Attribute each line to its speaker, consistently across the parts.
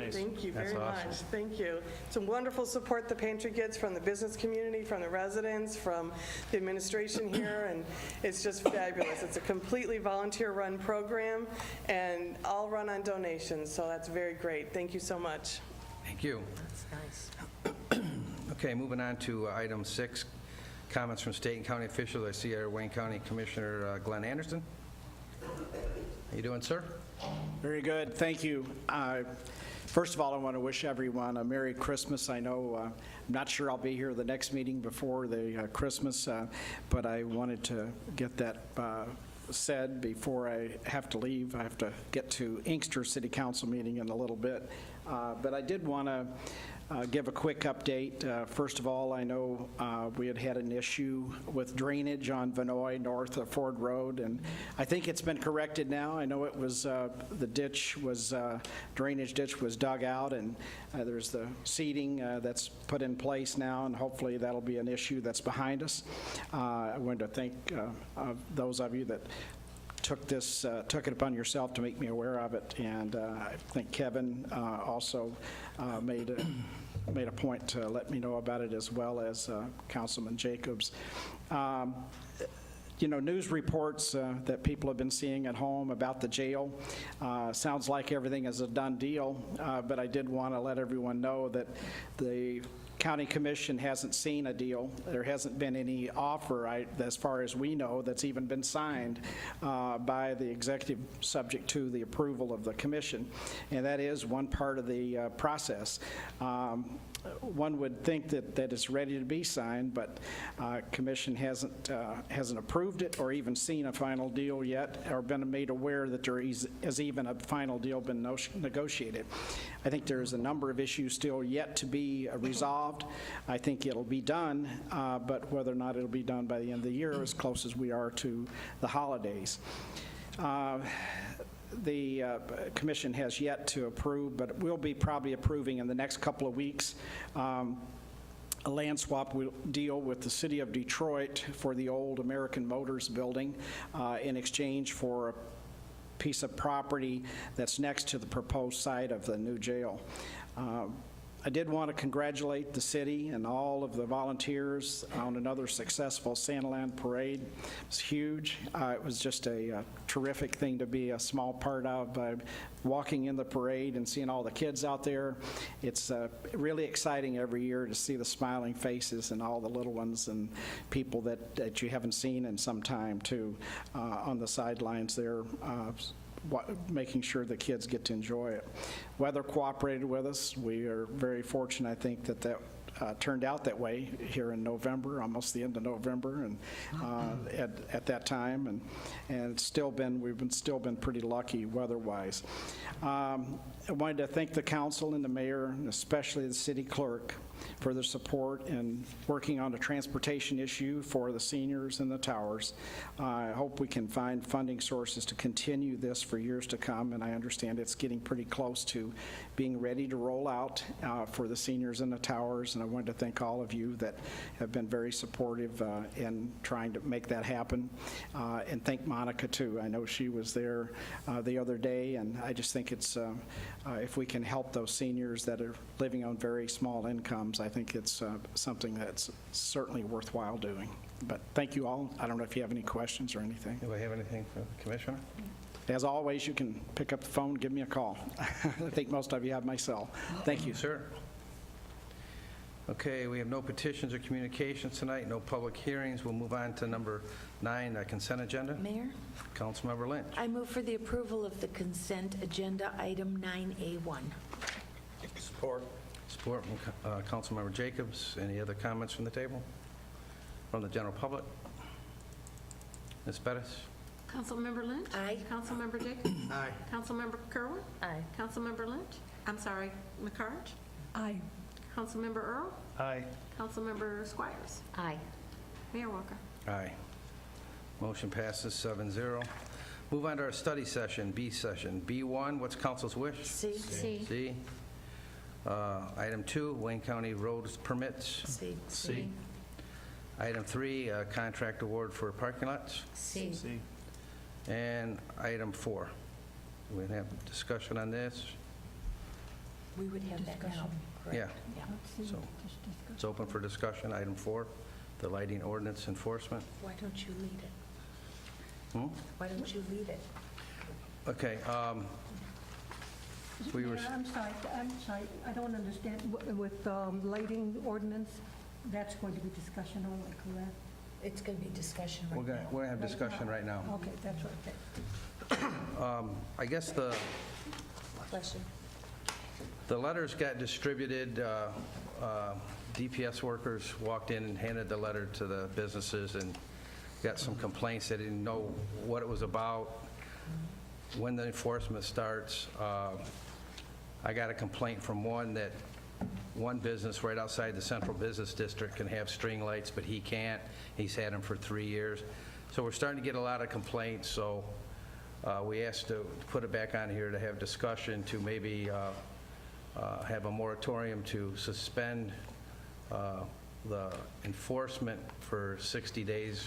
Speaker 1: Nice.
Speaker 2: Thank you
Speaker 3: That's
Speaker 2: very
Speaker 3: awesome.
Speaker 2: much. Thank you. Some wonderful support the pantry gets from the business community, from the residents, from the administration here, and it's just fabulous. It's a completely volunteer-run program and all run on donations, so that's very great. Thank you so much.
Speaker 3: Thank you.
Speaker 4: That's nice.
Speaker 3: Okay, moving on to item 6, comments from state and county officials. I see our Wayne County Commissioner Glenn Anderson. How you doing, sir?
Speaker 1: Very good, thank you. First of all, I want to wish everyone a Merry Christmas. I know, I'm not sure I'll be here the next meeting before the Christmas, but I wanted to get that said before I have to leave. I have to get to Inkster City Council meeting in a little bit. But I did want to give a quick update. First of all, I know we had an issue with drainage on Vinoy north of Ford Road, and I think it's been corrected now. I know it was, the ditch was, drainage ditch was dug out, and there's the seeding that's put in place now, and hopefully that'll be an issue that's behind us. I wanted to thank those of you that took it upon yourself to make me aware of it, and I think Kevin also made a point to let me know about it, as well as Councilman Jacobs. You know, news reports that people have been seeing at home about the jail, sounds like everything is a done deal, but I did want to let everyone know that the County Commission hasn't seen a deal. There hasn't been any offer, as far as we know, that's even been signed by the executive, subject to the approval of the commission. And that is one part of the process. One would think that it's ready to be signed, but commission hasn't approved it or even seen a final deal yet, or been made aware that there is even a final deal been negotiated. I think there's a number of issues still yet to be resolved. I think it'll be done, but whether or not it'll be done by the end of the year, as close as we are to the holidays. The commission has yet to approve, but we'll be probably approving in the next couple of weeks a land swap deal with the city of Detroit for the old American Motors building in exchange for a piece of property that's next to the proposed site of the new jail. I did want to congratulate the city and all of the volunteers on another successful Santaland parade. It was huge. It was just a terrific thing to be a small part of, by walking in the parade and seeing all the kids out there. It's really exciting every year to see the smiling faces and all the little ones and people that you haven't seen in some time, too, on the sidelines there. Making sure the kids get to enjoy it. Weather cooperated with us. We are very fortunate, I think, that turned out that way here in November, almost the end of November, and at that time, and it's still been, we've still been pretty lucky weather-wise. I wanted to thank the council and the mayor, and especially the city clerk, for their support in working on a transportation issue for the seniors in the towers. I hope we can find funding sources to continue this for years to come, and I understand it's getting pretty close to being ready to roll out for the seniors in the towers, and I wanted to thank all of you that have been very supportive in trying to make that happen, and thank Monica too. I know she was there the other day, and I just think it's if we can help those seniors that are living on very small incomes, I think it's something that's certainly worthwhile doing. But thank you all. I don't know if you have any questions or anything.
Speaker 3: Do I have anything for the Commissioner?
Speaker 1: As always, you can pick up the phone, give me a call. I think most of you have my cell. Thank you.
Speaker 3: Sir. Okay, we have no petitions or communications tonight, no public hearings. We'll move on to number 9, consent agenda.
Speaker 4: Mayor,
Speaker 3: Councilmember Lynch.
Speaker 4: I move for the approval of the consent agenda, item 9A1.
Speaker 3: Support. Support from Councilmember Jacobs. Any other comments from the table? From the general public? Ms. Bettis?
Speaker 5: Councilmember Lynch?
Speaker 4: Aye.
Speaker 5: Councilmember Jacobs?
Speaker 3: Aye.
Speaker 5: Councilmember Kerwin?
Speaker 4: Aye.
Speaker 5: Councilmember Lynch? I'm sorry, McCarge?
Speaker 4: Aye.
Speaker 5: Councilmember Earl?
Speaker 3: Aye.
Speaker 5: Councilmember Squires?
Speaker 4: Aye.
Speaker 5: Mayor Walker?
Speaker 3: Aye. Motion passes 7-0. Move on to our study session, B session. B1, what's council's wish?
Speaker 4: C.
Speaker 3: C. Item 2, Wayne County roads permits.
Speaker 4: C.
Speaker 3: C. Item 3, contract award for parking lots.
Speaker 4: C.
Speaker 3: And item 4. We'll have discussion on this.
Speaker 4: We would have that now, correct?
Speaker 3: Yeah.
Speaker 4: Yeah.
Speaker 3: So it's open for discussion. Item 4, the lighting ordinance enforcement.
Speaker 4: Why don't you lead it?
Speaker 3: Hmm?
Speaker 4: Why don't you lead it?
Speaker 3: Okay, we were,
Speaker 6: Mayor, I'm sorry, I don't understand. With lighting ordinance, that's going to be discussion only, correct?
Speaker 4: It's going to be discussion
Speaker 3: we're
Speaker 4: right
Speaker 3: going
Speaker 4: now.
Speaker 3: to have discussion right now.
Speaker 6: Okay, that's right.
Speaker 3: I guess the
Speaker 4: Question?
Speaker 3: letters got distributed. DPS workers walked in and handed the letter to the businesses and got some complaints. They didn't know what it was about, when the enforcement starts. I got a complaint from one business right outside the Central Business District can have string lights, but he can't. He's had them for 3 years. So we're starting to get a lot of complaints, so we asked to put it back on here to have discussion to maybe have a moratorium to suspend the enforcement for 60 days,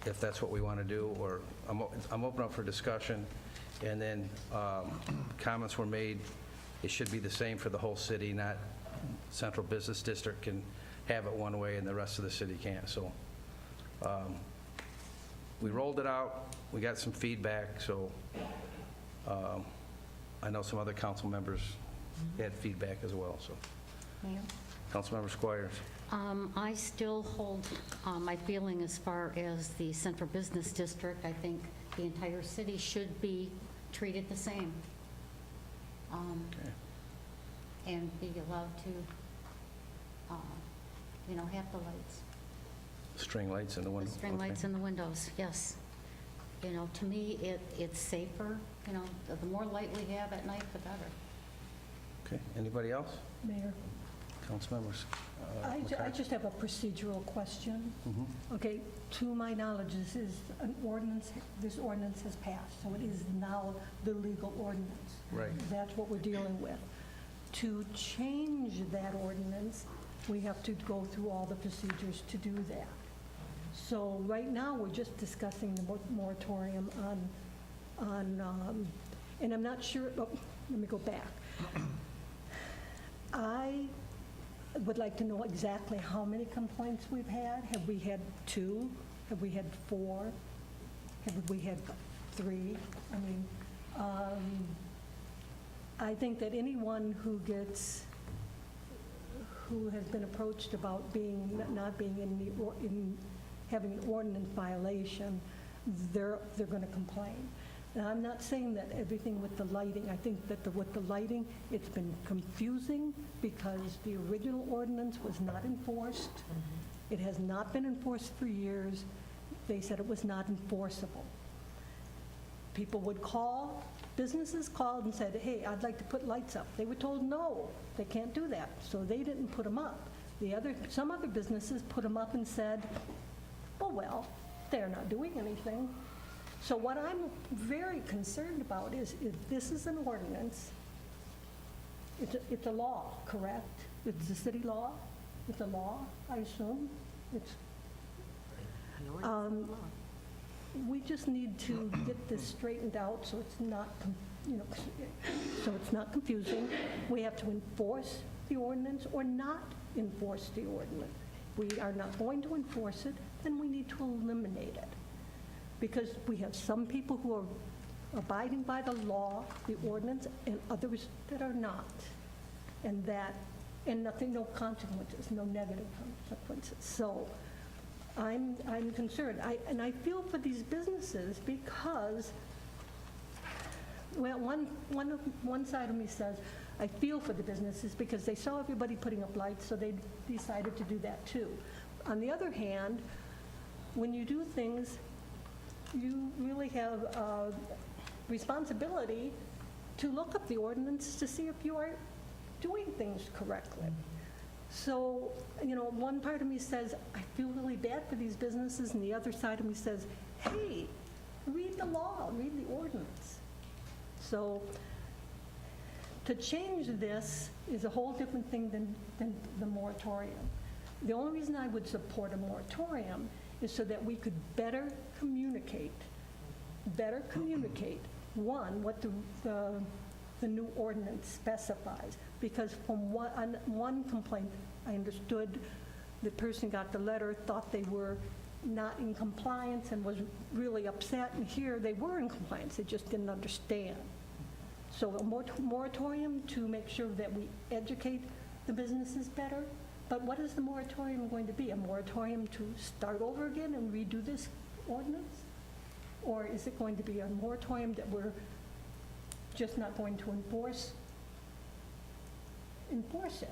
Speaker 3: if that's what we want to do, or I'm open up for discussion. And then comments were made, it should be the same for the whole city, not Central Business District can have it one way and the rest of the city can't. So we rolled it out, we got some feedback, so I know some other council members had feedback as well, so.
Speaker 7: Mayor?
Speaker 3: Councilmember Squires.
Speaker 7: I still hold my feeling as far as the Central Business District. I think the entire city should be treated the same
Speaker 3: Okay.
Speaker 7: and be allowed to, have the lights,
Speaker 3: String lights in the
Speaker 7: the
Speaker 3: window.
Speaker 7: string lights in the windows, yes. To me, it's safer. The more light we have at night, the better.
Speaker 3: Okay, anybody else?
Speaker 6: Mayor,
Speaker 3: Councilmembers.
Speaker 6: I just have a procedural question. Okay, to my knowledge, this ordinance has passed, so it is now the legal ordinance.
Speaker 3: Right.
Speaker 6: That's what we're dealing with. To change that ordinance, we have to go through all the procedures to do that. So right now, we're just discussing the moratorium and I'm not sure, let me go back. I would like to know exactly how many complaints we've had. Have we had 2? Have we had 4? Have we had 3? I think that anyone who has been approached about not being having an ordinance violation, they're going to complain. And I'm not saying that everything with the lighting. I think that with the lighting, it's been confusing because the original ordinance was not enforced. It has not been enforced for years. They said it was not enforceable. People would call, businesses called and said, hey, I'd like to put lights up. They were told, no, they can't do that. So they didn't put them up. Some other businesses put them up and said, oh, well, they're not doing anything. So what I'm very concerned about is if this is an ordinance, it's a law, correct? It's a city law? It's a law, I assume? We just need to get this straightened out so it's not, confusing. We have to enforce the ordinance or not enforce the ordinance. We are not going to enforce it, then we need to eliminate it. Because we have some people who are abiding by the law, the ordinance, and others that are not. And no consequences, no negative consequences. So I'm concerned. And I feel for these businesses because, well, one side of me says, I feel for the businesses because they saw everybody putting up lights, so they decided to do that too. On the other hand, when you do things, you really have a responsibility to look up the ordinance to see if you are doing things correctly. So, one part of me says, I feel really bad for these businesses, and the other side of me says, hey, read the law, read the ordinance. So, to change this is a whole different thing than the moratorium. The only reason I would support a moratorium is so that we could better communicate, one, what the the new ordinance specifies. Because from one complaint, I understood the person got the letter, thought they were not in compliance and was really upset, and here they were in compliance, they just didn't understand. So a moratorium to make sure that we educate the businesses better, but what is the moratorium going to be? A moratorium to start over again and redo this ordinance? Or is it going to be a moratorium that we're just not going to enforce it?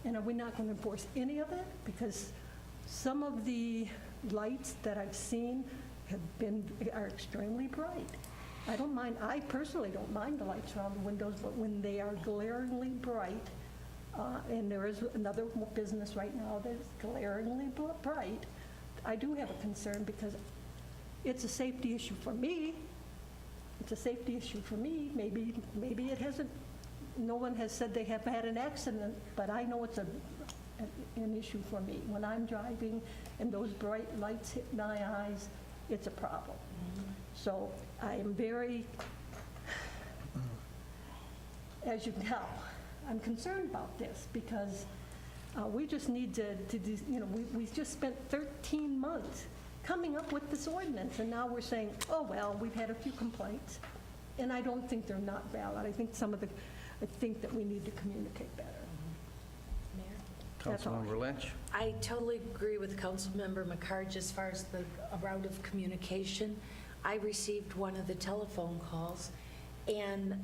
Speaker 6: And are we not going to enforce any of it? Because some of the lights that I've seen are extremely bright. I personally don't mind the lights around the windows, but when they are glaringly bright, and there is another business right now that's glaringly bright, I do have a concern because it's a safety issue for me. It's a safety issue for me. Maybe it hasn't, no one has said they have had an accident, but I know it's an issue for me. When I'm driving and those bright lights hit my eyes, it's a problem. So I am very, as you can tell, I'm concerned about this because we just need to we just spent 13 months coming up with this ordinance, and now we're saying, oh, well, we've had a few complaints, and I don't think they're not valid. I think that we need to communicate better. That's all.
Speaker 3: Councilmember Lynch?
Speaker 4: I totally agree with Councilmember McCarge as far as the route of communication. I received one of the telephone calls, and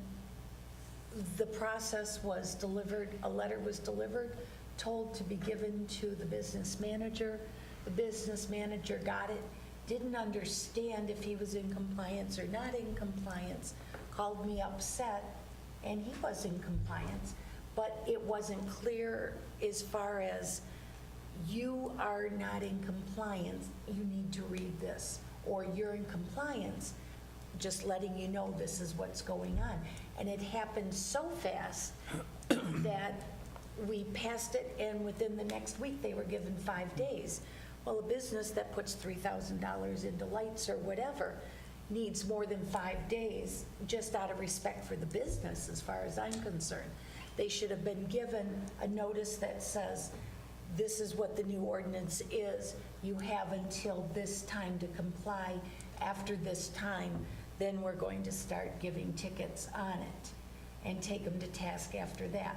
Speaker 4: the process was delivered, a letter was delivered, told to be given to the business manager. The business manager got it, didn't understand if he was in compliance or not in compliance, called me upset, and he was in compliance, but it wasn't clear as far as you are not in compliance, you need to read this, or you're in compliance, just letting you know this is what's going on. And it happened so fast that we passed it, and within the next week, they were given 5 days. Well, a business that puts $3,000 into lights or whatever needs more than 5 days, just out of respect for the business, as far as I'm concerned. They should have been given a notice that says, this is what the new ordinance is. You have until this time to comply. After this time, then we're going to start giving tickets on it and take them to task after that.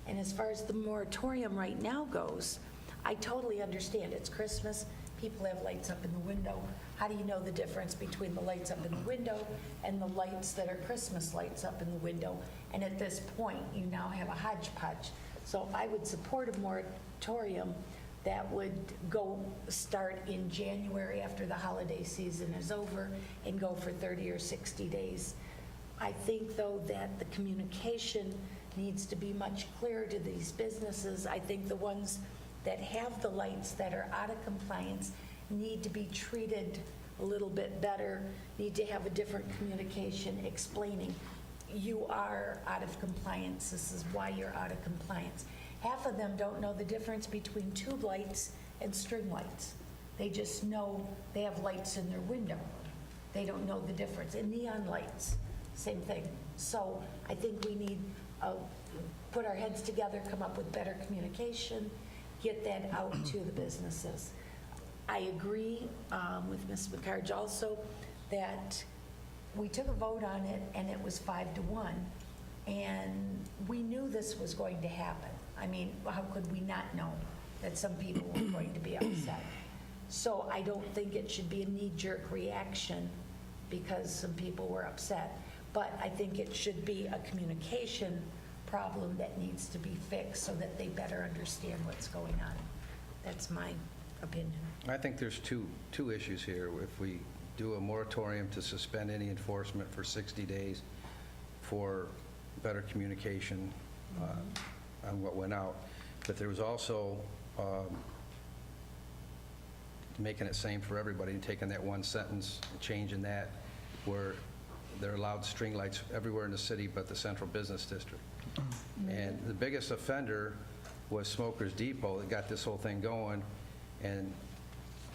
Speaker 4: And as far as the moratorium right now goes, I totally understand. It's Christmas. People have lights up in the window. How do you know the difference between the lights up in the window and the lights that are Christmas lights up in the window? And at this point, you now have a hodgepodge. So I would support a moratorium that would start in January after the holiday season is over and go for 30 or 60 days. I think, though, that the communication needs to be much clearer to these businesses. I think the ones that have the lights that are out of compliance need to be treated a little bit better, need to have a different communication explaining, you are out of compliance, this is why you're out of compliance. Half of them don't know the difference between tube lights and string lights. They just know they have lights in their window. They don't know the difference. And neon lights, same thing. So I think we need put our heads together, come up with better communication, get that out to the businesses. I agree with Ms. McCarge also that we took a vote on it and it was 5-1, and we knew this was going to happen. I mean, how could we not know that some people were going to be upset? So I don't think it should be a knee-jerk reaction because some people were upset, but I think it should be a communication problem that needs to be fixed so that they better understand what's going on. That's my opinion.
Speaker 3: I think there's two issues here. If we do a moratorium to suspend any enforcement for 60 days for better communication on what went out, but there was also making it same for everybody and taking that one sentence and changing that where they're allowed string lights everywhere in the city but the central business district. And the biggest offender was Smokers Depot that got this whole thing going. And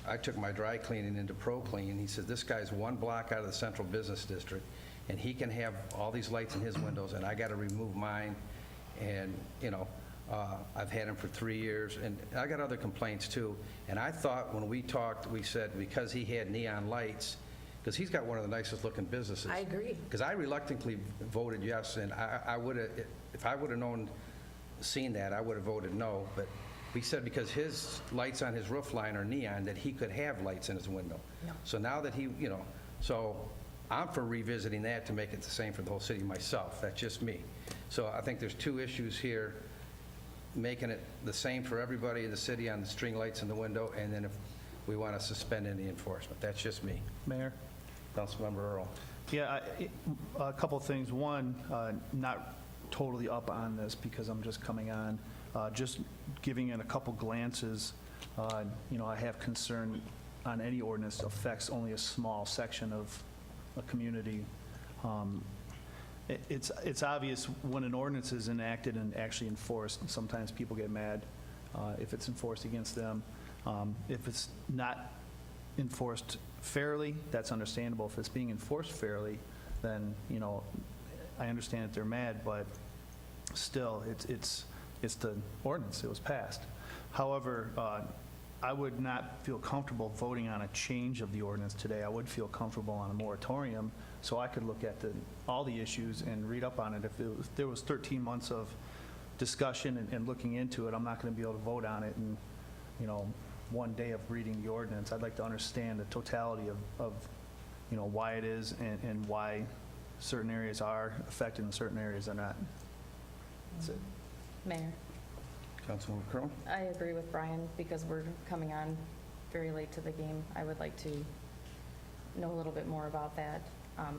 Speaker 3: I took my dry cleaning into ProClean. He said, this guy's one block out of the central business district. and he can have all these lights in his windows, and I got to remove mine, and, I've had him for 3 years, and I got other complaints too. And I thought when we talked, we said because he had neon lights, because he's got one of the nicest looking businesses.
Speaker 4: I agree.
Speaker 3: Because I reluctantly voted yes, and I would have, if I would have seen that, I would have voted no. But we said because his lights on his roof line are neon, that he could have lights in his window.
Speaker 4: No.
Speaker 3: So now that so I'm for revisiting that to make it the same for the whole city myself. That's just me. So I think there's two issues here, making it the same for everybody in the city on the string lights in the window, and then if we want to suspend any enforcement. That's just me.
Speaker 8: Mayor?
Speaker 3: Councilmember Earl.
Speaker 8: Yeah, a couple of things. One, not totally up on this because I'm just coming on. Just giving it a couple glances, I have concern on any ordinance affects only a small section of a community. It's obvious when an ordinance is enacted and actually enforced, and sometimes people get mad if it's enforced against them. If it's not enforced fairly, that's understandable. If it's being enforced fairly, then, I understand that they're mad, but still, it's the ordinance, it was passed. However, I would not feel comfortable voting on a change of the ordinance today. I would feel comfortable on a moratorium, so I could look at all the issues and read up on it. If there was 13 months of discussion and looking into it, I'm not going to be able to vote on it in, one day of reading the ordinance. I'd like to understand the totality of why it is and why certain areas are affected and certain areas are not. That's it.
Speaker 9: Mayor,
Speaker 3: Councilmember Curl.
Speaker 9: I agree with Brian because we're coming on very late to the game. I would like to know a little bit more about that.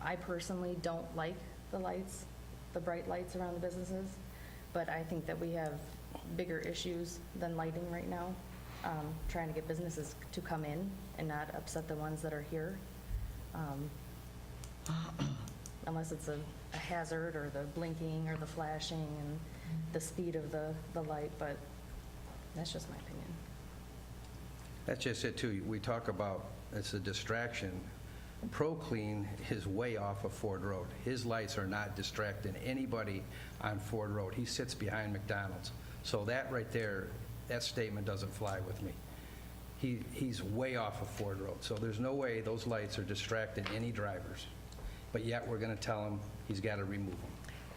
Speaker 9: I personally don't like the lights, the bright lights around the businesses, but I think that we have bigger issues than lighting right now, trying to get businesses to come in and not upset the ones that are here, unless it's a hazard or the blinking or the flashing and the speed of the light, but that's just my opinion.
Speaker 3: That's just it, too. We talk about it's a distraction. ProClean is way off of Ford Road. His lights are not distracting anybody on Ford Road. He sits behind McDonald's. So that right there, that statement doesn't fly with me. He's way off of Ford Road. So there's no way those lights are distracting any drivers. But yet we're going to tell him he's got to remove them.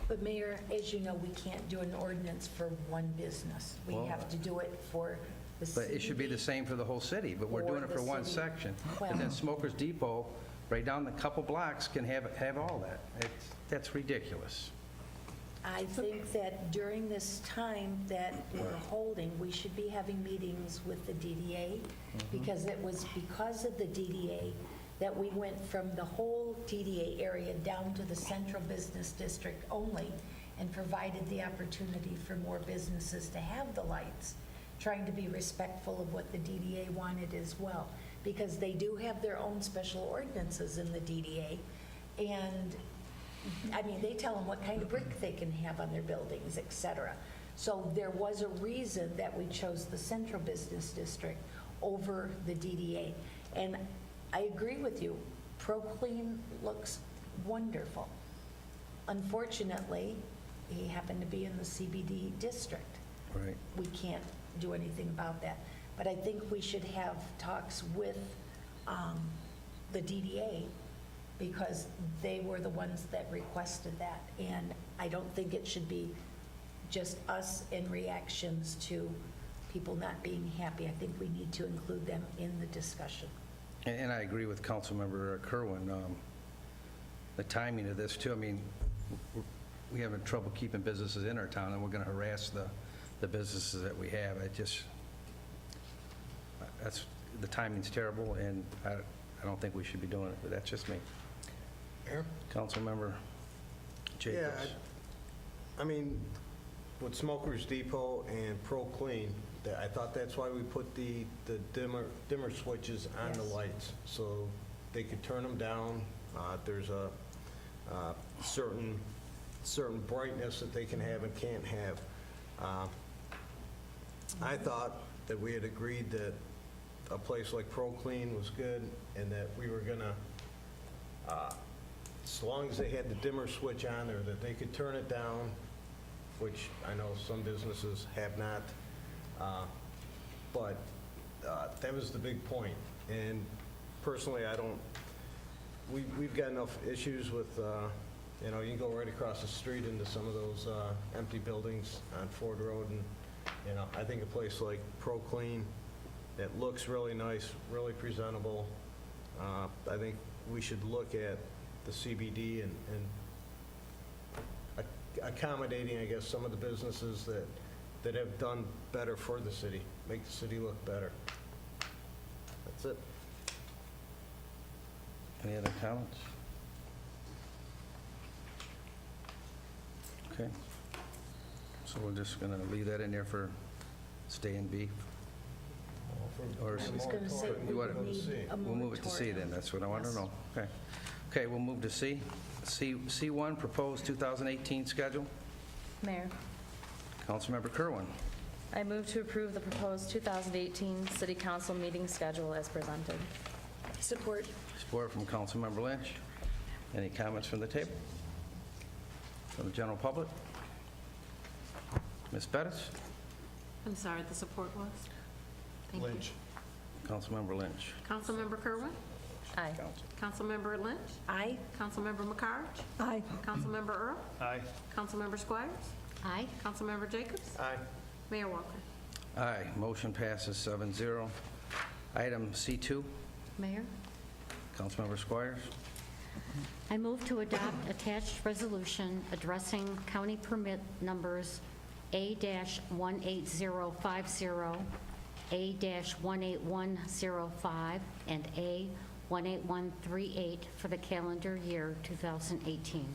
Speaker 4: But Mayor, as you know, we can't do an ordinance for one business. We
Speaker 3: Well,
Speaker 4: have to do it for the
Speaker 3: But it should be the
Speaker 4: CBD.
Speaker 3: same for the whole city, but we're
Speaker 4: Or
Speaker 3: doing it
Speaker 4: the
Speaker 3: for one
Speaker 4: city.
Speaker 3: section.
Speaker 4: Well-
Speaker 3: And then Smokers Depot, right down the couple blocks, can have all that. That's ridiculous.
Speaker 4: I think that during this time that we're holding, we should be having meetings with the DDA, because it was because of the DDA that we went from the whole DDA area down to the central business district only, and provided the opportunity for more businesses to have the lights, trying to be respectful of what the DDA wanted as well, because they do have their own special ordinances in the DDA, and they tell them what kind of brick they can have on their buildings, et cetera. So there was a reason that we chose the central business district over the DDA. And I agree with you, ProClean looks wonderful. Unfortunately, he happened to be in the CBD district.
Speaker 3: Right.
Speaker 4: We can't do anything about that. But I think we should have talks with the DDA, because they were the ones that requested that. And I don't think it should be just us in reactions to people not being happy. I think we need to include them in the discussion.
Speaker 3: And I agree with Councilmember Kerwin. The timing of this, too, we have trouble keeping businesses in our town, and we're going to harass the businesses that we have. The timing's terrible, and I don't think we should be doing it, but that's just me.
Speaker 10: Mayor?
Speaker 3: Councilmember Jacobs.
Speaker 10: Yeah, with Smokers Depot and ProClean, I thought that's why we put the dimmer switches on the
Speaker 4: Yes.
Speaker 10: lights, so they could turn them down. There's a certain brightness that they can have and can't have. I thought that we had agreed that a place like ProClean was good, and that we were gonna as long as they had the dimmer switch on there, that they could turn it down, which I know some businesses have not. But that was the big point. And personally, I don't, we've got enough issues with, you know, you can go right across the street into some of those empty buildings on Ford Road, and, you know, I think a place like Pro Clean that looks really nice, really presentable, I think we should look at the CBD and accommodating, I guess, some of the businesses that have done better for the city, make the city look better. That's it.
Speaker 3: Any other comments? Okay. So we're just going to leave that in there for stay in B? Or
Speaker 4: I was going to say, we
Speaker 3: You want
Speaker 4: would
Speaker 3: to-
Speaker 4: need a moratorium.
Speaker 3: We'll move it to C then, that's what I want to
Speaker 4: Yes.
Speaker 3: know. Okay. Okay, we'll move to C. C1, proposed 2018 schedule.
Speaker 9: Mayor,
Speaker 3: Councilmember Kerwin.
Speaker 9: I move to approve the proposed 2018 City Council meeting schedule as presented.
Speaker 4: Support.
Speaker 3: Support from Councilmember Lynch. Any comments from the table? From the general public? Ms. Bettis?
Speaker 5: I'm sorry, the support was? Thank you.
Speaker 10: Lynch.
Speaker 3: Councilmember Lynch.
Speaker 5: Councilmember Kerwin?
Speaker 9: Aye.
Speaker 5: Councilmember Lynch?
Speaker 4: Aye.
Speaker 5: Councilmember McCarge?
Speaker 6: Aye.
Speaker 5: Councilmember Earl?
Speaker 8: Aye.
Speaker 5: Councilmember Squires?
Speaker 7: Aye.
Speaker 5: Councilmember Jacobs?
Speaker 10: Aye.
Speaker 5: Mayor Walker?
Speaker 3: Aye. Motion passes 7-0. Item C2,
Speaker 7: Mayor,
Speaker 3: Councilmember Squires.
Speaker 7: I move to adopt attached resolution addressing county permit numbers A-18050, A-18105, and A-18138 for the calendar year 2018.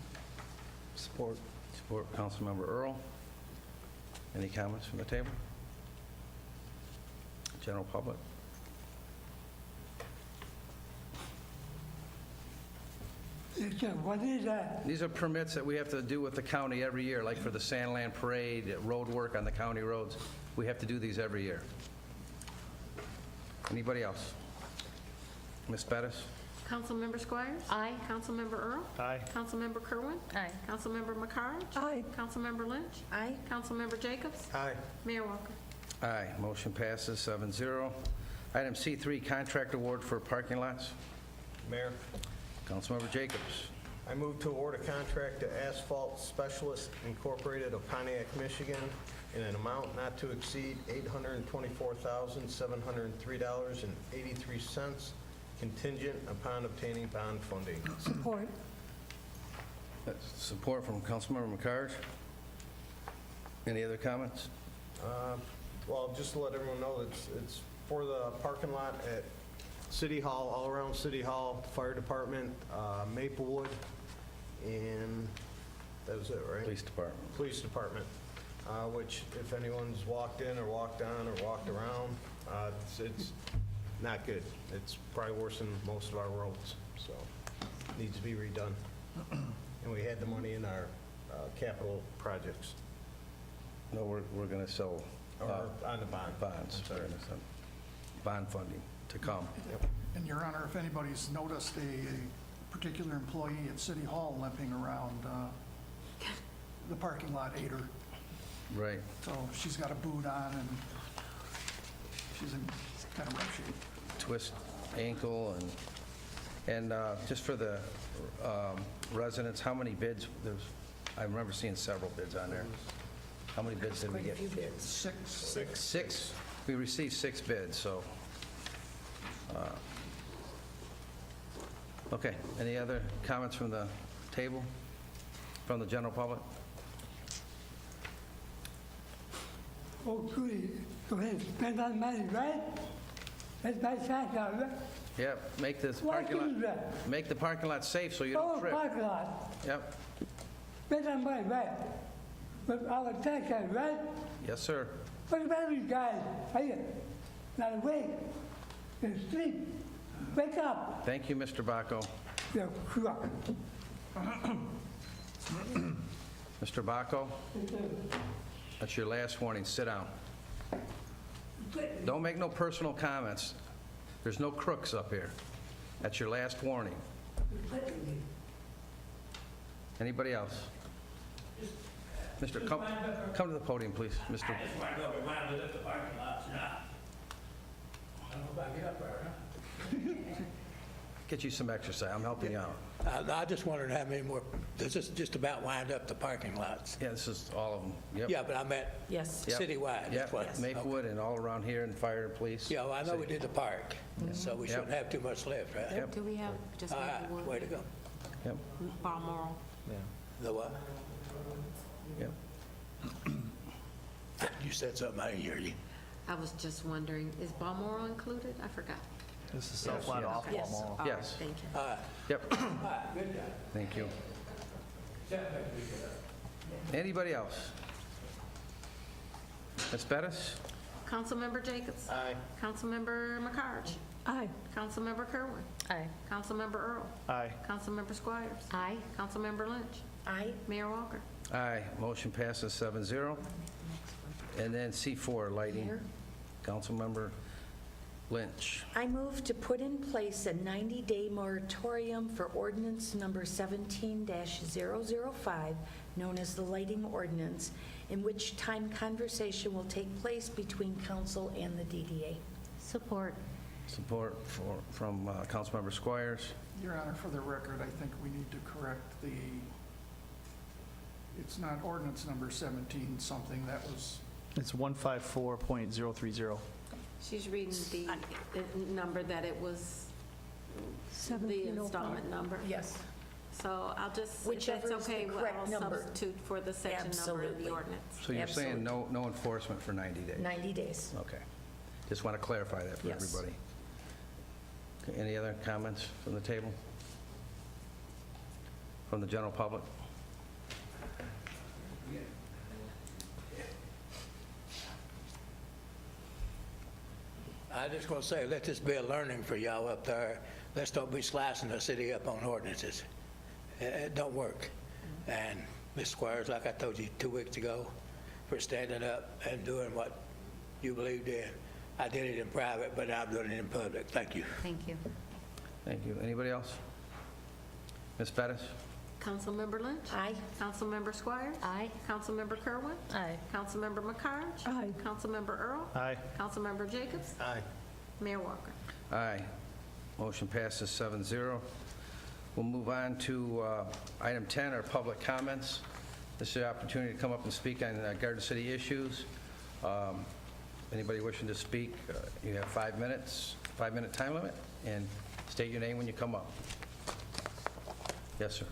Speaker 3: Support. Support Councilmember Earl. Any comments from the table? General public?
Speaker 11: What is that?
Speaker 3: These are permits that we have to do with the county every year, like for the Sandland Parade, road work on the county roads. We have to do these every year. Anybody else? Ms. Bettis?
Speaker 5: Councilmember Squires?
Speaker 7: Aye.
Speaker 5: Councilmember Earl?
Speaker 8: Aye.
Speaker 5: Councilmember Kerwin?
Speaker 9: Aye.
Speaker 5: Councilmember McCarge?
Speaker 6: Aye.
Speaker 5: Councilmember Lynch?
Speaker 4: Aye.
Speaker 5: Councilmember Jacobs?
Speaker 10: Aye.
Speaker 5: Mayor Walker?
Speaker 3: Aye. Motion passes 7-0. Item C3, contract award for parking lots.
Speaker 10: Mayor,
Speaker 3: Councilmember Jacobs.
Speaker 10: I move to award a contract to Asphalt Specialist Incorporated of Pontiac, Michigan, in an amount not to exceed $824,703.83, contingent upon obtaining bond funding.
Speaker 6: Support.
Speaker 3: Support from Councilmember McCarge. Any other comments?
Speaker 10: Well, just to let everyone know, it's for the parking lot at City Hall, all around City Hall, Fire Department, Maplewood, and that was it, right?
Speaker 3: Police Department.
Speaker 10: Police Department, which if anyone's walked in or walked on or walked around, it's not good. It's probably worse than most of our roads, so it needs to be redone. And we had the money in our capital projects,
Speaker 3: No, we're going to sell
Speaker 10: or on the bond.
Speaker 3: bonds.
Speaker 10: I'm sorry.
Speaker 3: Bond funding to come.
Speaker 12: And Your Honor, if anybody's noticed a particular employee at City Hall limping around the parking lot, ate her.
Speaker 3: Right.
Speaker 12: So she's got a boot on and she's in kind of rough shape.
Speaker 3: Twist ankle and just for the residents, how many bids? I remember seeing several bids on there. How many bids did we
Speaker 4: Quite a
Speaker 3: get?
Speaker 4: few bids.
Speaker 12: Six.
Speaker 3: We received 6 bids, so. Okay, any other comments from the table, from the general public?
Speaker 11: Oh, goody. Go ahead, spend that money, right? That's my tax out, right?
Speaker 3: Yep, make this
Speaker 11: Why
Speaker 3: parking
Speaker 11: do
Speaker 3: lot,
Speaker 11: that?
Speaker 3: make the parking lot safe so you don't
Speaker 11: Oh,
Speaker 3: trip.
Speaker 11: parking lot.
Speaker 3: Yep,
Speaker 11: Spend that money, right? With our tax out, right?
Speaker 3: yes, sir.
Speaker 11: What about you guys? Are you not awake? You're asleep. Wake up,
Speaker 3: Thank you, Mr. Bacco.
Speaker 11: you crook.
Speaker 3: Mr. Bacco, that's your last warning. Sit down. Don't make no personal comments. There's no crooks up here. That's your last warning. Anybody else? Mr., come to the podium, please, Mr.
Speaker 13: I just want to go around and look at the parking lots now. I don't know if I can get up there, huh?
Speaker 3: Get you some exercise, I'm helping you out.
Speaker 13: I just wondered how many more, does this just about wind up the parking lots?
Speaker 3: Yeah, this is all of them. Yep.
Speaker 13: Yeah, but I meant
Speaker 4: Yes.
Speaker 3: Yep.
Speaker 13: citywide.
Speaker 3: Yep,
Speaker 13: that's what-
Speaker 3: Maplewood and all around here, and fire and police.
Speaker 13: Yeah, well, I know we did the park, so we shouldn't have too much left, right?
Speaker 3: Yep.
Speaker 5: Do we have just
Speaker 13: All right,
Speaker 5: Maplewood,
Speaker 13: way to go.
Speaker 3: Yep,
Speaker 5: Balmoral?
Speaker 13: The what?
Speaker 3: yep.
Speaker 13: You said something, I didn't hear you.
Speaker 5: I was just wondering, is Balmoral included? I forgot.
Speaker 8: This is Southland off
Speaker 4: Yes.
Speaker 8: Mall.
Speaker 5: All right,
Speaker 3: Yes.
Speaker 5: Thank you.
Speaker 13: All right.
Speaker 3: Yep,
Speaker 13: All right, good job.
Speaker 3: thank you. Anybody else? Ms. Bettis?
Speaker 5: Councilmember Jacobs?
Speaker 10: Aye.
Speaker 5: Councilmember McCarge?
Speaker 6: Aye.
Speaker 5: Councilmember Kerwin?
Speaker 9: Aye.
Speaker 5: Councilmember Earl?
Speaker 8: Aye.
Speaker 5: Councilmember Squires?
Speaker 7: Aye.
Speaker 5: Councilmember Lynch?
Speaker 4: Aye.
Speaker 5: Mayor Walker?
Speaker 3: Aye, motion passes 7-0. And then C4, lighting.
Speaker 4: Mayor?
Speaker 3: Councilmember Lynch.
Speaker 4: I move to put in place a 90-day moratorium for ordinance number 17-005, known as the lighting ordinance, in which time conversation will take place between council and the DDA.
Speaker 7: Support.
Speaker 3: Support from Councilmember Squires.
Speaker 12: Your Honor, for the record, I think we need to correct it's not ordinance number 17 something, that was,
Speaker 8: It's 154.030.
Speaker 5: She's reading the number that it was, the
Speaker 6: 1705.
Speaker 5: installment number.
Speaker 4: Yes.
Speaker 5: So I'll just, if
Speaker 4: Whichever
Speaker 5: that's
Speaker 4: is the
Speaker 5: okay,
Speaker 4: correct
Speaker 5: I'll
Speaker 4: number.
Speaker 5: substitute for the section number of
Speaker 4: Absolutely.
Speaker 5: the ordinance.
Speaker 3: So you're saying
Speaker 4: Absolutely.
Speaker 3: no enforcement for 90 days?
Speaker 4: 90 days.
Speaker 3: Okay. Just want to clarify that for
Speaker 4: Yes.
Speaker 3: everybody. Okay, any other comments from the table? From the general public?
Speaker 13: I just want to say, let this be a learning for y'all up there. Let's don't be slicing the city up on ordinances. It don't work. And Ms. Squires, like I told you 2 weeks ago, for standing up and doing what you believed in. I did it in private, but I'm doing it in public. Thank you.
Speaker 7: Thank you.
Speaker 3: Thank you. Anybody else? Ms. Bettis?
Speaker 5: Councilmember Lynch?
Speaker 4: Aye.
Speaker 5: Councilmember Squires?
Speaker 7: Aye.
Speaker 5: Councilmember Kerwin?
Speaker 9: Aye.
Speaker 5: Councilmember McCarge?
Speaker 6: Aye.
Speaker 5: Councilmember Earl?
Speaker 8: Aye.
Speaker 5: Councilmember Jacobs?
Speaker 10: Aye.
Speaker 5: Mayor Walker?
Speaker 3: Aye. Motion passes 7-0. We'll move on to item 10, our public comments. This is the opportunity to come up and speak on Garden City issues. Anybody wishing to speak, you have 5 minutes, 5-minute time limit, and state your name when you come up. Yes, sir.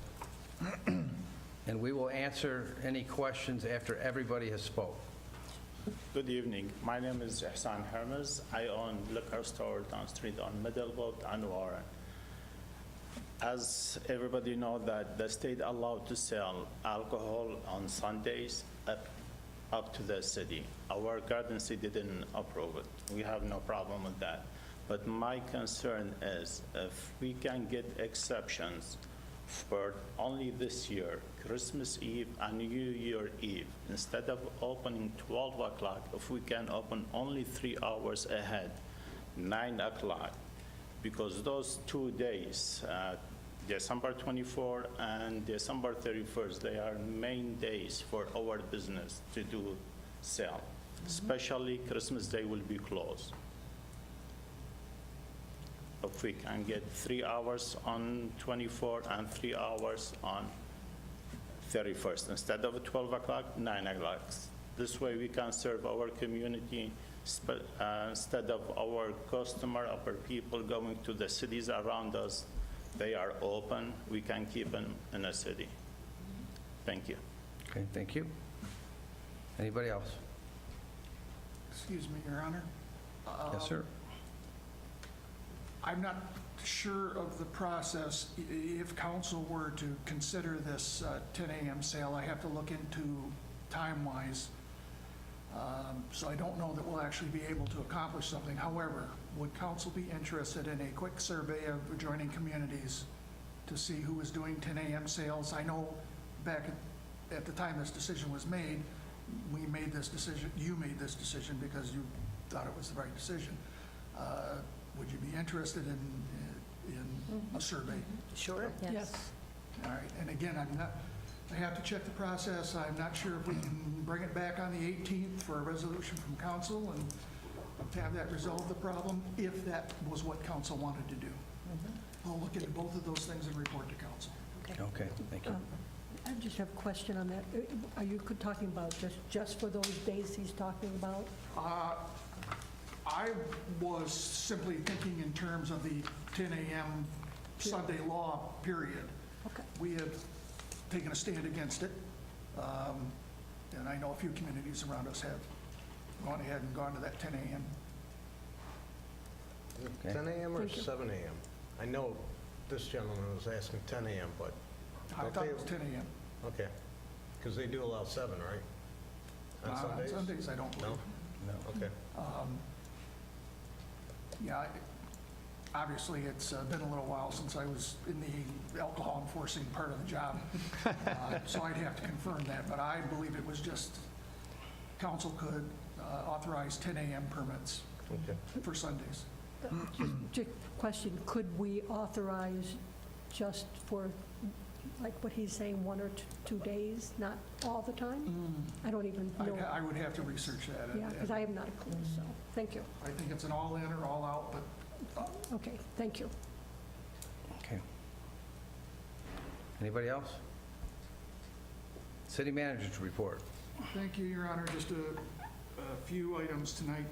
Speaker 3: And we will answer any questions after everybody has spoke.
Speaker 14: Good evening. My name is Ihsan Hermes. I own liquor store down street on Middlewood and Warren. As everybody know that the state allowed to sell alcohol on Sundays up to the city. Our Garden City didn't approve it. We have no problem with that. But my concern is if we can get exceptions for only this year, Christmas Eve and New Year Eve, instead of opening 12 o'clock, if we can open only 3 hours ahead, 9 o'clock, because those 2 days, December 24 and December 31st, they are main days for our business to do sale. Especially Christmas Day will be closed. If we can get 3 hours on 24 and 3 hours on 31st, instead of 12 o'clock, 9 o'clock. This way we can serve our community instead of our customer, our people going to the cities around us. They are open, we can keep them in the city. Thank you.
Speaker 3: Okay, thank you. Anybody else?
Speaker 12: excuse me, Your Honor.
Speaker 3: Yes, sir.
Speaker 12: I'm not sure of the process. If council were to consider this 10 a.m. sale, I have to look into time-wise. So I don't know that we'll actually be able to accomplish something. However, would council be interested in a quick survey of adjoining communities to see who is doing 10 a.m. sales? I know back at the time this decision was made, we made this decision, you made this decision because you thought it was the right decision. Would you be interested in a survey?
Speaker 4: Sure.
Speaker 6: Yes.
Speaker 12: All right, and again, I'm not, I have to check the process. I'm not sure if we can bring it back on the 18th for a resolution from council and to have that resolve the problem, if that was what council wanted to do. I'll look into both of those things and report to council.
Speaker 3: Okay, thank you.
Speaker 6: I just have a question on that. Are you talking about just for those days he's talking about?
Speaker 12: I was simply thinking in terms of the 10 a.m. Sunday law, period.
Speaker 6: Okay.
Speaker 12: We have taken a stand against it, and I know a few communities around us have gone ahead and gone to that 10 a.m.
Speaker 10: Is it
Speaker 3: Okay.
Speaker 10: 10 a.m. or
Speaker 6: Thank you.
Speaker 10: 7 a.m.? I know this gentleman was asking 10 a.m., but,
Speaker 12: I thought it was 10 a.m.
Speaker 10: okay. Because they do allow 7, right? On Sundays?
Speaker 12: On Sundays, I don't
Speaker 10: No?
Speaker 12: believe.
Speaker 3: No.
Speaker 10: Okay.
Speaker 12: Yeah, obviously, it's been a little while since I was in the alcohol enforcing part of the job, so I'd have to confirm that, but I believe it was just, council could authorize 10 a.m. permits
Speaker 10: Okay.
Speaker 12: for Sundays.
Speaker 6: Just question, could we authorize just for, like what he's saying, 1 or 2 days, not all the time? I don't even know.
Speaker 12: I would have to research that.
Speaker 6: Yeah, because I have not a clue, so, thank you.
Speaker 12: I think it's an all-in or all-out, but
Speaker 6: Okay, thank you.
Speaker 3: Okay. Anybody else? City manager's report.
Speaker 12: thank you, Your Honor. Just a few items tonight.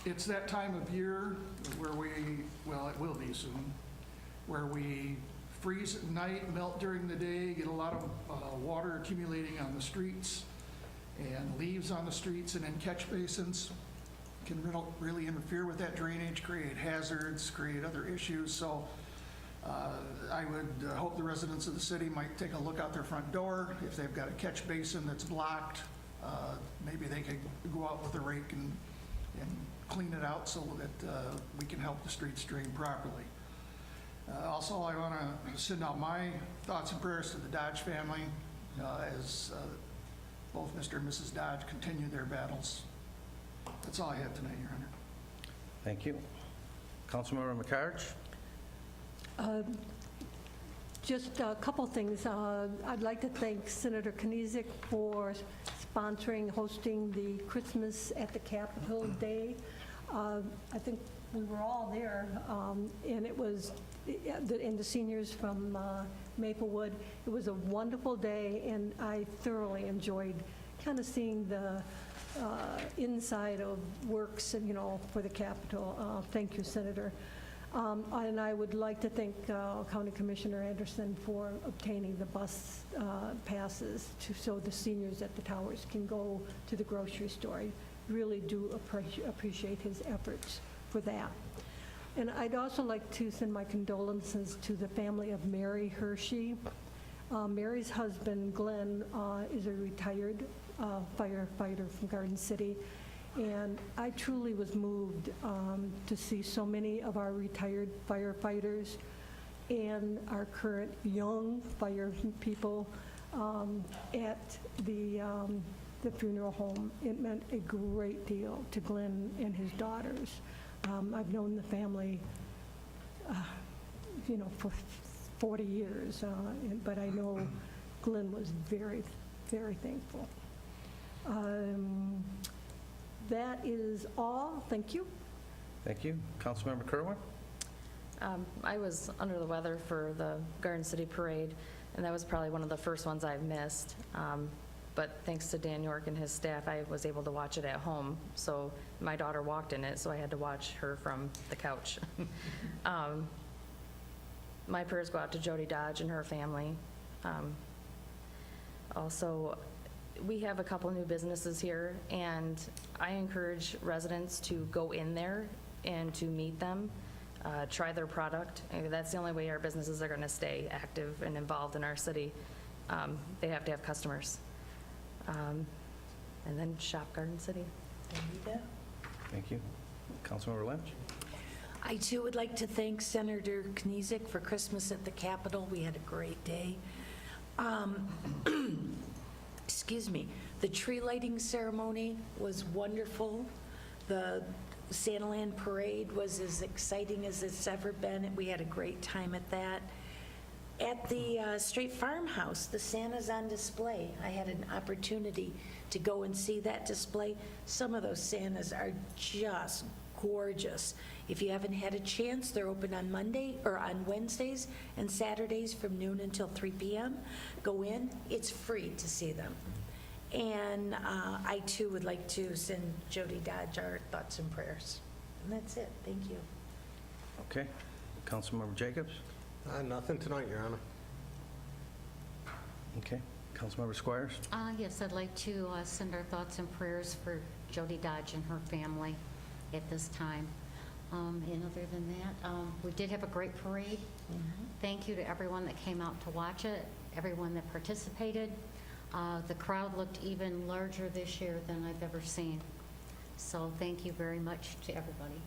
Speaker 12: It's that time of year where well, it will be soon, where we freeze at night, melt during the day, get a lot of water accumulating on the streets and leaves on the streets and in catch basins. Can really interfere with that drainage, create hazards, create other issues. So I would hope the residents of the city might take a look out their front door. If they've got a catch basin that's blocked, maybe they could go out with a rake and clean it out so that we can help the streets drain properly. Also, I want to send out my thoughts and prayers to the Dodge family as both Mr. and Mrs. Dodge continue their battles. That's all I have tonight, Your Honor.
Speaker 3: Thank you. Councilmember McCarge?
Speaker 6: Just a couple things. I'd like to thank Senator Knizek for sponsoring, hosting the Christmas at the Capitol Day. I think we were all there, and it was, and the seniors from Maplewood. It was a wonderful day, and I thoroughly enjoyed kind of seeing the inside of works, and for the Capitol. Thank you, Senator. And I would like to thank County Commissioner Anderson for obtaining the bus passes so the seniors at the towers can go to the grocery store. I really do appreciate his efforts for that. And I'd also like to send my condolences to the family of Mary Hershey. Mary's husband, Glenn, is a retired firefighter from Garden City. And I truly was moved to see so many of our retired firefighters and our current young fire people at the funeral home. It meant a great deal to Glenn and his daughters. I've known the family, for 40 years, but I know Glenn was very, very thankful. That is all. Thank you.
Speaker 3: Thank you. Councilmember Kerwin?
Speaker 9: I was under the weather for the Garden City Parade, and that was probably one of the first ones I've missed. But thanks to Dan York and his staff, I was able to watch it at home. So my daughter walked in it, so I had to watch her from the couch. My prayers go out to Jody Dodge and her family. Also, we have a couple new businesses here, and I encourage residents to go in there and to meet them, try their product. That's the only way our businesses are going to stay active and involved in our city. They have to have customers. And then shop Garden City.
Speaker 3: Thank you. Councilmember Lynch?
Speaker 4: I too would like to thank Senator Knizek for Christmas at the Capitol. We had a great day. Excuse me. The tree lighting ceremony was wonderful. The Santaland Parade was as exciting as it's ever been. We had a great time at that. At the Straight Farmhouse, the Santa's on display. I had an opportunity to go and see that display. Some of those Santas are just gorgeous. If you haven't had a chance, they're open on Monday or on Wednesdays and Saturdays from noon until 3 p.m. Go in. It's free to see them. And I too would like to send Jody Dodge our thoughts and prayers. And that's it. Thank you.
Speaker 3: Okay. Councilmember Jacobs?
Speaker 10: Nothing tonight, Your Honor.
Speaker 3: Okay. Councilmember Squires?
Speaker 7: Yes, I'd like to send our thoughts and prayers for Jody Dodge and her family at this time. And other than that, we did have a great parade. Thank you to everyone that came out to watch it, everyone that participated. The crowd looked even larger this year than I've ever seen. So thank you very much to everybody.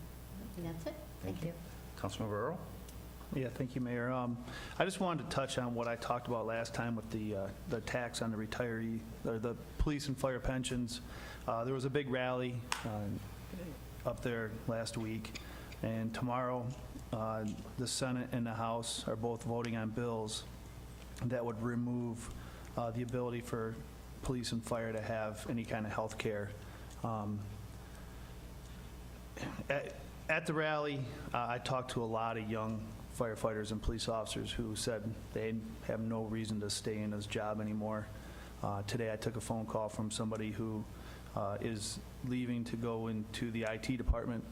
Speaker 7: And that's it. Thank you.
Speaker 3: Councilmember Earl?
Speaker 8: Yeah, thank you, Mayor. I just wanted to touch on what I talked about last time with the tax on the retiree, or the police and fire pensions. There was a big rally up there last week, and tomorrow the Senate and the House are both voting on bills that would remove the ability for police and fire to have any kind of health care. At the rally, I talked to a lot of young firefighters and police officers who said they have no reason to stay in this job anymore. Today I took a phone call from somebody who is leaving to go into the IT department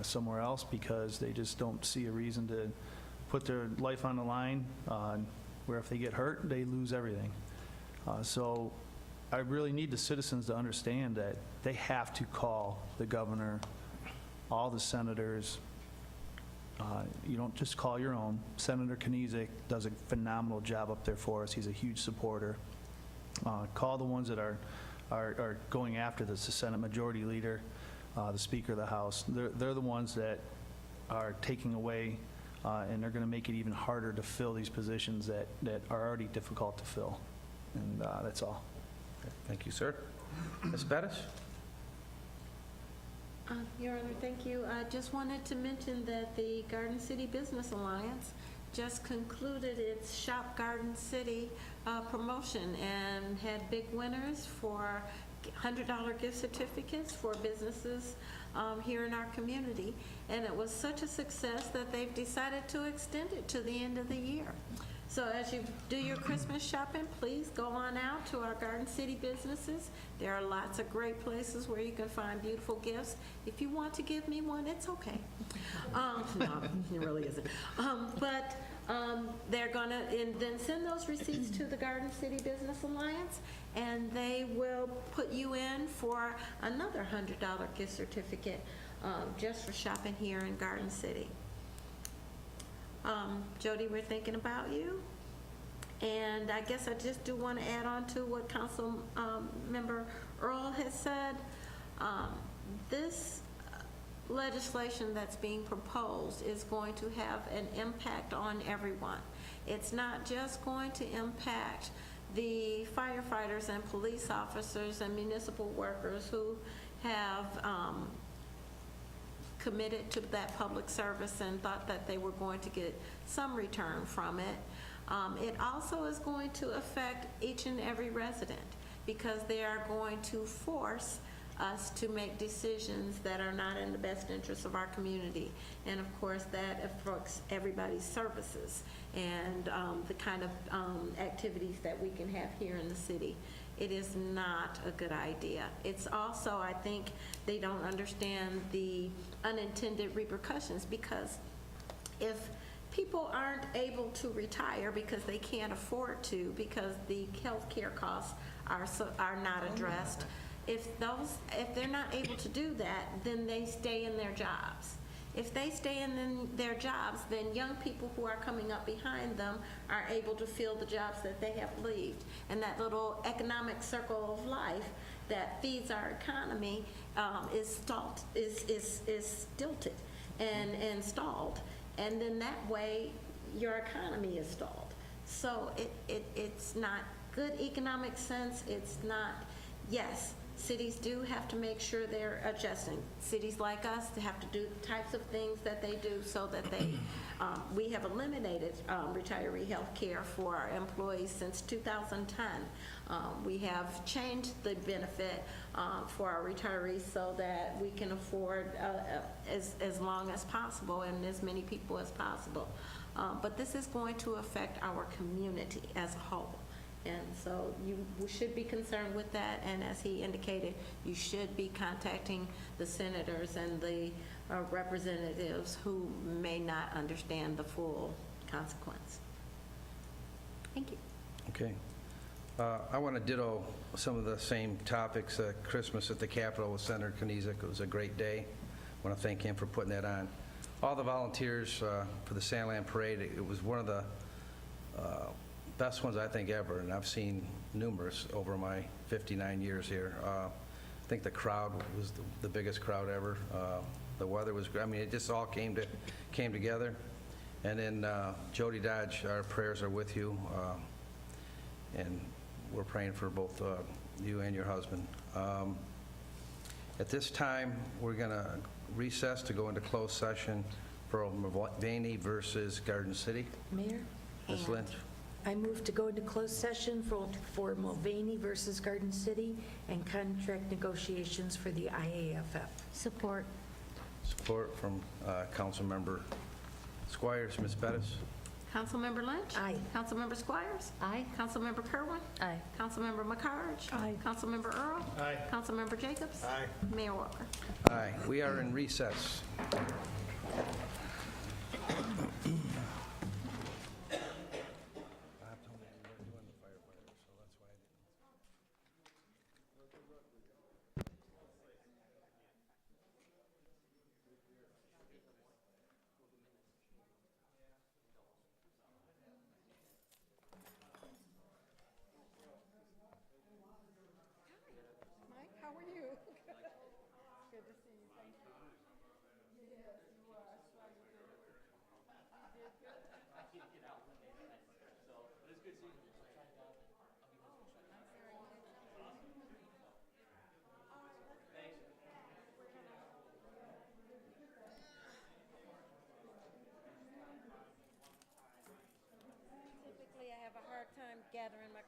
Speaker 8: somewhere else because they just don't see a reason to put their life on the line, where if they get hurt, they lose everything. So I really need the citizens to understand that they have to call the governor, all the senators. You don't just call your own. Senator Knizek does a phenomenal job up there for us. He's a huge supporter. Call the ones that are going after this, the Senate Majority Leader, the Speaker of the House. They're the ones that are taking away, and they're going to make it even harder to fill these positions that are already difficult to fill. And that's all.
Speaker 3: Thank you, sir. Ms. Bettis?
Speaker 5: Your Honor, thank you. I just wanted to mention that the Garden City Business Alliance just concluded its Shop Garden City promotion and had big winners for $100 gift certificates for businesses here in our community. And it was such a success that they've decided to extend it to the end of the year. So as you do your Christmas shopping, please go on out to our Garden City businesses. There are lots of great places where you can find beautiful gifts. If you want to give me one, it's okay. No, it really isn't. But they're going to then send those receipts to the Garden City Business Alliance, and they will put you in for another $100 gift certificate just for shopping here in Garden City. Jody, we're thinking about you. And I guess I just do want to add on to what Council Member Earl has said. This legislation that's being proposed is going to have an impact on everyone. It's not just going to impact the firefighters and police officers and municipal workers who have committed to that public service and thought that they were going to get some return from it. It also is going to affect each and every resident because they are going to force us to make decisions that are not in the best interest of our community. And of course, that affects everybody's services and the kind of activities that we can have here in the city. It is not a good idea. It's also, I think, they don't understand the unintended repercussions because if people aren't able to retire because they can't afford to because the health care costs are not addressed, if they're not able to do that, then they stay in their jobs. If they stay in their jobs, then young people who are coming up behind them are able to fill the jobs that they have left. And that little economic circle of life that feeds our economy is stilted and stalled. And then that way, your economy is stalled. So it's not good economic sense. It's not, yes, cities do have to make sure they're adjusting. Cities like us, they have to do the types of things that they do so that they, we have eliminated retiree health care for our employees since 2010. We have changed the benefit for our retirees so that we can afford as long as possible and as many people as possible. But this is going to affect our community as a whole. And so you should be concerned with that, and as he indicated, you should be contacting the senators and the representatives who may not understand the full consequence. Thank you.
Speaker 3: Okay. I want to ditto some of the same topics. Christmas at the Capitol with Senator Kniezek. It was a great day. I want to thank him for putting that on. All the volunteers for the Sandland Parade, it was one of the best ones I think ever, and I've seen numerous over my 59 years here. I think the crowd was the biggest crowd ever. The weather was great. I mean, it just all came together. And then Jody Dodge, our prayers are with you, and we're praying for both you and your husband. At this time, we're going to recess to go into closed session for Mulvaney versus Garden City.
Speaker 4: Mayor?
Speaker 3: Ms. Lynch?
Speaker 4: I move to go into closed session for Mulvaney versus Garden City and contract negotiations for the IAFF.
Speaker 7: Support.
Speaker 3: Support from Councilmember Squires. Ms. Bettis?
Speaker 5: Councilmember Lynch?
Speaker 4: Aye.
Speaker 5: Councilmember Squires?
Speaker 7: Aye.
Speaker 5: Councilmember Kerwin?
Speaker 9: Aye.
Speaker 5: Councilmember McCarge?
Speaker 6: Aye.
Speaker 5: Councilmember Earl?
Speaker 10: Aye.
Speaker 5: Councilmember Jacobs?
Speaker 10: Aye.
Speaker 5: Mayor Walker?
Speaker 3: Aye. We are in recess.
Speaker 2: Mike, how are you? Good to see you, thank you. Yes, you are, I saw you did. You did good. I can't get out. So, but it's good seeing you.
Speaker 5: Typically, I have a hard time gathering my